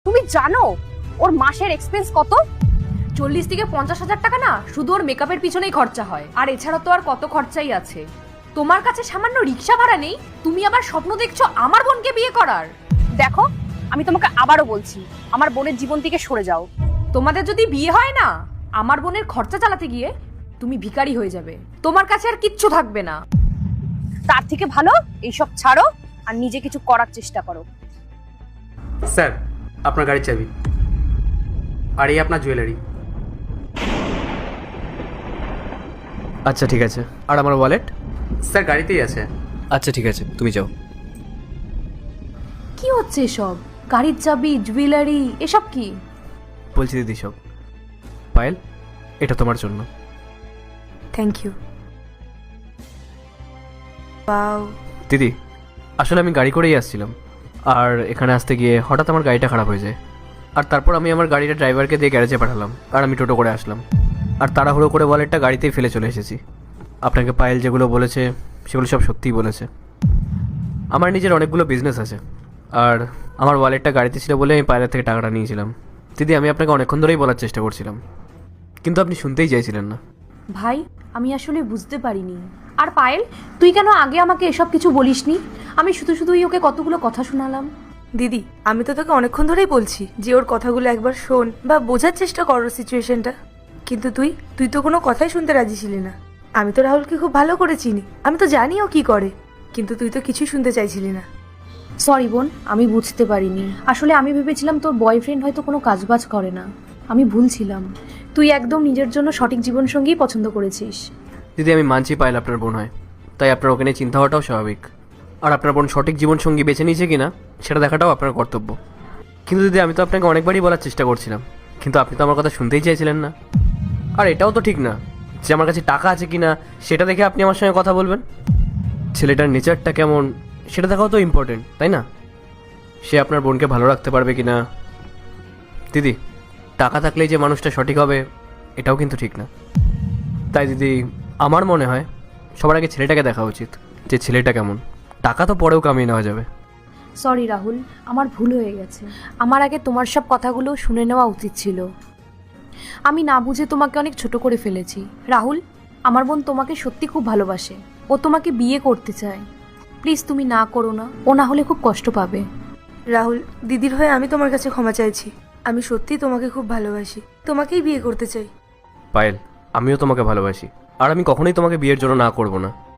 তুমি জানো ওর মাসের এক্সপেন্স কত? 40 থেকে 50,000 টাকা না শুধু ওর মেকআপের পিছনেই খরচা হয়, আর এছাড়া তো আর কত খরচাই আছে। তোমার কাছে সামান্য রিক্সা ভাড়া নেই, তুমি আবার স্বপ্ন দেখছো আমার বোনকে বিয়ে করার। দেখো, আমি তোমাকে আবারও বলছি, আমার বোনের জীবন থেকে সরে যাও। তোমাদের যদি বিয়ে হয় না, আমার বোনের খরচা চালাতে গিয়ে তুমি ভিখারি হয়ে যাবে, তোমার কাছে আর কিচ্ছু থাকবে না। তার থেকে ভালো এইসব ছাড়ো আর নিজে কিছু করার চেষ্টা করো। স্যার, আপনার গাড়ির চাবি, আর এই আপনার জুয়েলারি। আচ্ছা ঠিক আছে, আর আমার ওয়ালেট? স্যার, গাড়িতেই আছে। আচ্ছা ঠিক আছে, তুমি যাও। কি হচ্ছে এসব? গাড়ির চাবি, জুয়েলারি, এসব কি? বলছি দিদি সব। পায়েল, এটা তোমার জন্য। Thank you. ওয়াও। দিদি, আসলে আমি গাড়ি করেই আসছিলাম, আর এখানে আসতে গিয়ে হঠাৎ আমার গাড়িটা খারাপ হয়ে যায়, আর তারপর আমি আমার গাড়িটা ড্রাইভারকে দিয়ে গ্যারেজে পাঠালাম, আর আমি টোটো করে আসলাম, আর তাড়াহুড়ো করে ওয়ালেটটা গাড়িতেই ফেলে চলে এসেছি। আপনাকে পায়েল যেগুলো বলেছে সেগুলো সব সত্যিই বলেছে। আমার নিজের অনেকগুলো বিজনেস আছে, আর আমার ওয়ালেটটা গাড়িতে ছিল বলে আমি পায়েলের থেকে টাকাটা নিয়েছিলাম। দিদি, আমি আপনাকে অনেকক্ষণ ধরেই বলার চেষ্টা করছিলাম, কিন্তু আপনি শুনতেই চাইছিলেন না। ভাই, আমি আসলে বুঝতে পারিনি। আর পায়েল, তুই কেন আগে আমাকে এসব কিছু বলিসনি? আমি শুধু শুধুই ওকে কতগুলো কথা শোনালাম। দিদি, আমি তো তোকে অনেকক্ষণ ধরেই বলছি যে ওর কথাগুলো একবার শোন বা বোঝার চেষ্টা কর সিচুয়েশনটা, কিন্তু তুই তো কোনো কথাই শুনতে রাজি ছিলি না। আমি তো রাহুলকে খুব ভালো করে চিনি, আমি তো জানি ও কি করে, কিন্তু তুই তো কিছুই শুনতে চাইছিলি না। সরি বোন, আমি বুঝতে পারিনি। আসলে আমি ভেবেছিলাম তোর বয়ফ্রেন্ড হয়তো কোনো কাজবাজ করে না। আমি ভুল ছিলাম। তুই একদম নিজের জন্য সঠিক জীবনসঙ্গীই পছন্দ করেছিস। দিদি, আমি মানছি পায়েল আপনার বোন হয়, তাই আপনার ওকে নিয়ে চিন্তা হওয়াটাও স্বাভাবিক, আর আপনার বোন সঠিক জীবনসঙ্গী বেছে নিয়েছে কিনা সেটা দেখাটাও আপনার কর্তব্য। কিন্তু দিদি, আমি তো আপনাকে অনেকবারই বলার চেষ্টা করছিলাম, কিন্তু আপনি তো আমার কথা শুনতেই চাইছিলেন না। আর এটাও তো ঠিক না যে আমার কাছে টাকা আছে কিনা সেটা দেখে আপনি আমার সঙ্গে কথা বলবেন। ছেলেটার নেচারটা কেমন সেটা দেখাও তো ইম্পর্টেন্ট, তাই না? সে আপনার বোনকে ভালো রাখতে পারবে কিনা। দিদি, টাকা থাকলেই যে মানুষটা সঠিক হবে এটাও কিন্তু ঠিক না। তাই দিদি, আমার মনে হয় সবার আগে ছেলেটাকে দেখা উচিত, যে ছেলেটা কেমন। টাকা তো পরেও কামিয়ে নেওয়া যাবে। সরি রাহুল, আমার ভুল হয়ে গেছে। আমার আগে তোমার সব কথাগুলো শুনে নেওয়া উচিত ছিল। আমি না বুঝে তোমাকে অনেক ছোট করে ফেলেছি। রাহুল, আমার বোন তোমাকে সত্যি খুব ভালোবাসে। ও তোমাকে বিয়ে করতে চায়। প্লিজ তুমি না করো না, ও না হলে খুব কষ্ট পাবে। রাহুল, দিদির হয়ে আমি তোমার কাছে ক্ষমা চাইছি। আমি সত্যিই তোমাকে খুব ভালোবাসি, তোমাকেই বিয়ে করতে চাই। পায়েল, আমিও তোমাকে ভালোবাসি, আর আমি কখনোই তোমাকে বিয়ের জন্য না করব না।